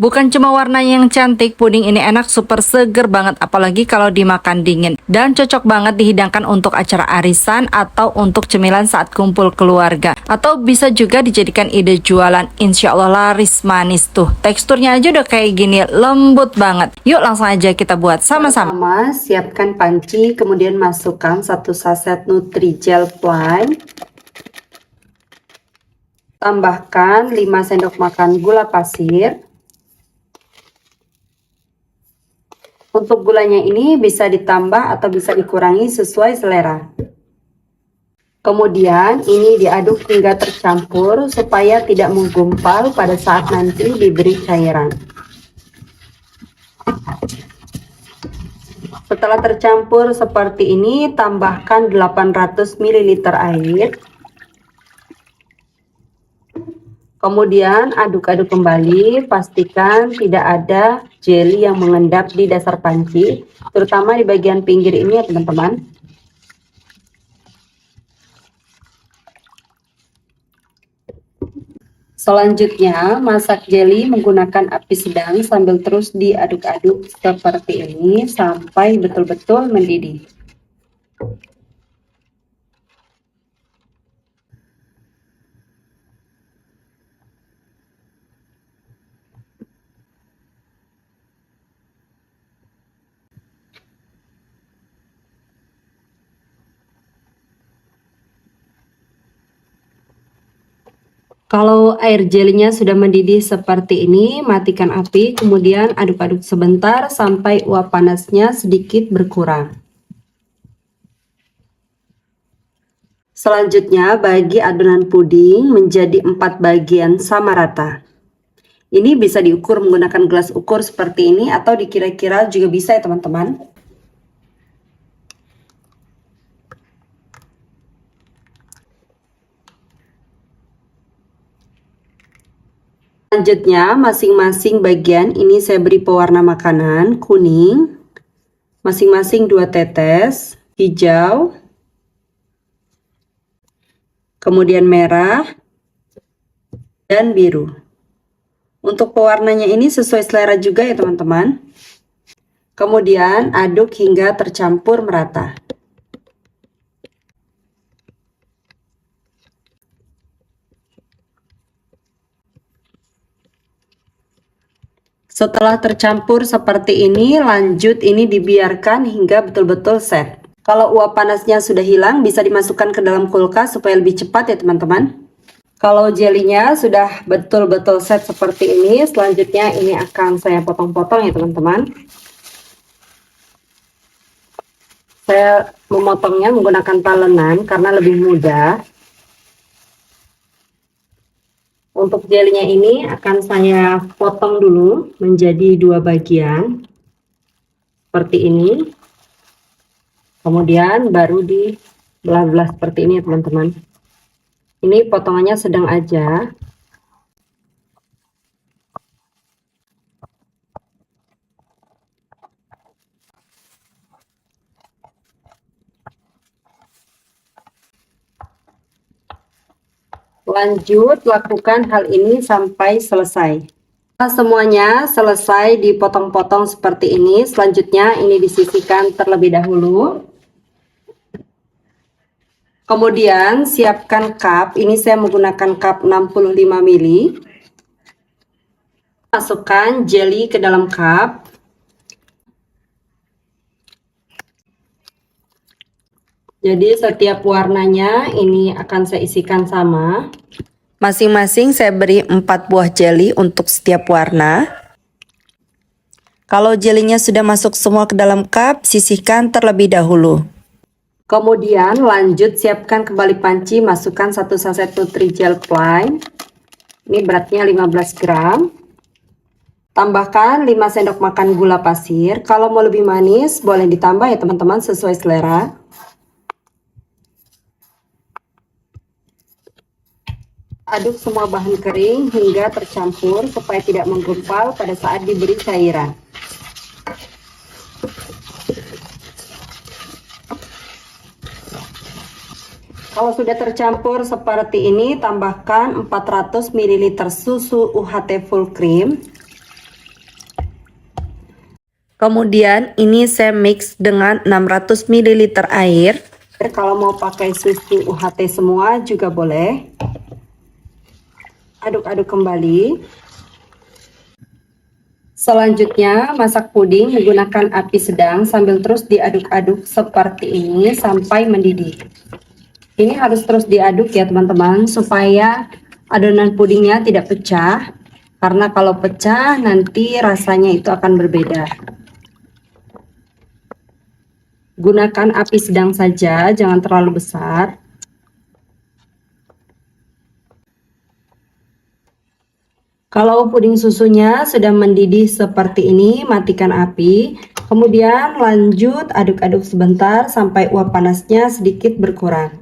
Bukan cuma warnanya yang cantik, puding ini enak, super seger banget apalagi kalau dimakan dingin. Dan cocok banget dihidangkan untuk acara arisan atau untuk cemilan saat kumpul keluarga. Atau bisa juga dijadikan ide jualan, insya Allah laris manis tuh. Teksturnya aja udah kayak gini, lembut banget. Yuk langsung aja kita buat sama-sama. Pertama, siapkan panci, kemudian masukkan 1 saset Nutrijel Plain. Tambahkan 5 sendok makan gula pasir. Untuk gulanya ini bisa ditambah atau bisa dikurangi sesuai selera. Kemudian ini diaduk hingga tercampur supaya tidak menggumpal pada saat nanti diberi cairan. Setelah tercampur seperti ini, tambahkan 800 ml air. Kemudian aduk-aduk kembali, pastikan tidak ada jelly yang mengendap di dasar panci, terutama di bagian pinggir ini ya teman-teman. Selanjutnya, masak jelly menggunakan api sedang sambil terus diaduk-aduk seperti ini sampai betul-betul mendidih. Kalau air jelinya sudah mendidih seperti ini, matikan api, kemudian aduk-aduk sebentar sampai uap panasnya sedikit berkurang. Selanjutnya, bagi adonan puding menjadi 4 bagian sama rata. Ini bisa diukur menggunakan gelas ukur seperti ini atau dikira-kira juga bisa ya teman-teman. Selanjutnya, masing-masing bagian ini saya beri pewarna makanan kuning, masing-masing 2 tetes, hijau, kemudian merah, dan biru. Untuk pewarnanya ini sesuai selera juga ya teman-teman. Kemudian aduk hingga tercampur merata. Setelah tercampur seperti ini, lanjut ini dibiarkan hingga betul-betul set. Kalau uap panasnya sudah hilang, bisa dimasukkan ke dalam kulkas supaya lebih cepat ya teman-teman. Kalau jelinya sudah betul-betul set seperti ini, selanjutnya ini akan saya potong-potong ya teman-teman. Saya memotongnya menggunakan talenan karena lebih mudah. Untuk jelinya ini akan saya potong dulu menjadi 2 bagian seperti ini. Kemudian baru dibelah-belah seperti ini ya teman-teman. Ini potongannya sedang aja. Lanjut lakukan hal ini sampai selesai. Setelah semuanya selesai dipotong-potong seperti ini, selanjutnya ini disisihkan terlebih dahulu. Kemudian siapkan cup, ini saya menggunakan cup 65 ml. Masukkan jelly ke dalam cup. Jadi setiap warnanya ini akan saya isikan sama. Masing-masing saya beri 4 buah jelly untuk setiap warna. Kalau jelinya sudah masuk semua ke dalam cup, sisihkan terlebih dahulu. Kemudian lanjut siapkan kembali panci, masukkan 1 saset Nutrijel Plain. Ini beratnya 15 gram. Tambahkan 5 sendok makan gula pasir. Kalau mau lebih manis boleh ditambah ya teman-teman sesuai selera. Aduk semua bahan kering hingga tercampur supaya tidak menggumpal pada saat diberi cairan. Kalau sudah tercampur seperti ini, tambahkan 400 ml susu UHT full cream. Kemudian ini saya mix dengan 600 ml air. Kalau mau pakai susu UHT semua juga boleh. Aduk-aduk kembali. Selanjutnya masak puding menggunakan api sedang sambil terus diaduk-aduk seperti ini sampai mendidih. Ini harus terus diaduk ya teman-teman supaya adonan pudingnya tidak pecah. Karena kalau pecah nanti rasanya itu akan berbeda. Gunakan api sedang saja, jangan terlalu besar. Kalau puding susunya sudah mendidih seperti ini, matikan api. Kemudian lanjut aduk-aduk sebentar sampai uap panasnya sedikit berkurang.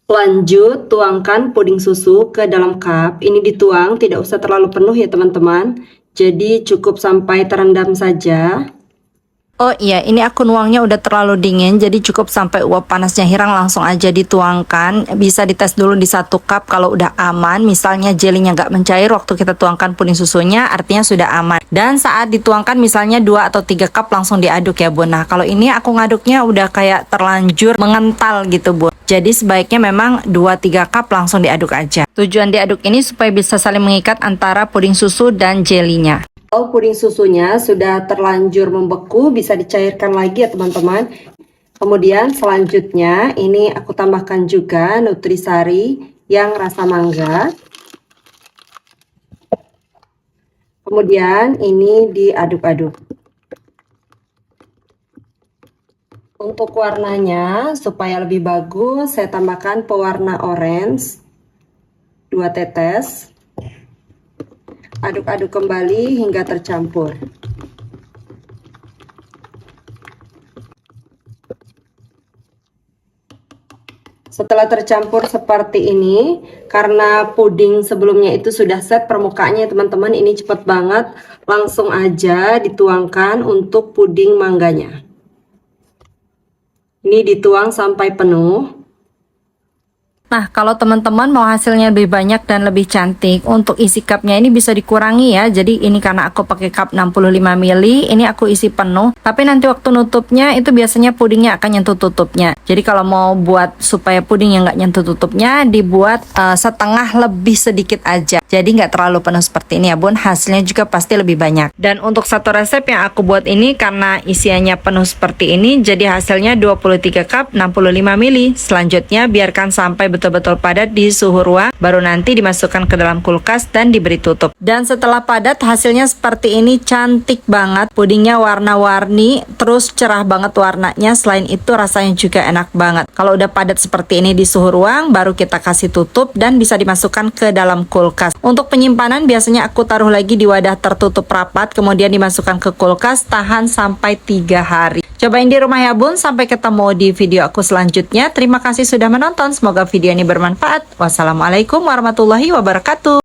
Lanjut tuangkan puding susu ke dalam cup. Ini dituang, tidak usah terlalu penuh ya teman-teman. Jadi cukup sampai terendam saja. Oh iya, ini aku nuangnya udah terlalu dingin, jadi cukup sampai uap panasnya hilang langsung aja dituangkan. Bisa dites dulu di 1 cup kalau udah aman. Misalnya jelinya nggak mencair waktu kita tuangkan puding susunya, artinya sudah aman. Dan saat dituangkan misalnya 2 atau 3 cup langsung diaduk ya Bun. Nah kalau ini aku ngaduknya udah kayak terlanjur mengental gitu Bun. Jadi sebaiknya memang 2-3 cup langsung diaduk aja. Tujuan diaduk ini supaya bisa saling mengikat antara puding susu dan jelinya. Kalau puding susunya sudah terlanjur membeku, bisa dicairkan lagi ya teman-teman. Kemudian selanjutnya ini aku tambahkan juga nutrisari yang rasa mangga. Kemudian ini diaduk-aduk. Untuk warnanya supaya lebih bagus, saya tambahkan pewarna orange 2 tetes. Aduk-aduk kembali hingga tercampur. Setelah tercampur seperti ini, karena puding sebelumnya itu sudah set permukaannya teman-teman, ini cepat banget, langsung aja dituangkan untuk puding mangganya. Ini dituang sampai penuh. Nah, kalau teman-teman mau hasilnya lebih banyak dan lebih cantik, untuk isi cupnya ini bisa dikurangi ya. Jadi ini karena aku pakai cup 65 ml, ini aku isi penuh. Tapi nanti waktu nutupnya itu biasanya pudingnya akan nyentuh tutupnya. Jadi kalau mau buat supaya pudingnya nggak nyentuh tutupnya, dibuat setengah lebih sedikit aja. Jadi nggak terlalu penuh seperti ini ya Bun. Hasilnya juga pasti lebih banyak. Dan untuk satu resep yang aku buat ini karena isiannya penuh seperti ini, jadi hasilnya 23 cup 65 ml. Selanjutnya biarkan sampai betul-betul padat di suhu ruang, baru nanti dimasukkan ke dalam kulkas dan diberi tutup. Dan setelah padat hasilnya seperti ini, cantik banget, pudingnya warna-warni, terus cerah banget warnanya. Selain itu rasanya juga enak banget. Kalau udah padat seperti ini di suhu ruang, baru kita kasih tutup dan bisa dimasukkan ke dalam kulkas. Untuk penyimpanan biasanya aku taruh lagi di wadah tertutup rapat, kemudian dimasukkan ke kulkas, tahan sampai 3 hari. Cobain di rumah ya Bun. Sampai ketemu di video aku selanjutnya. Terima kasih sudah menonton. Semoga video ini bermanfaat. Wassalamualaikum warahmatullahi wabarakatuh.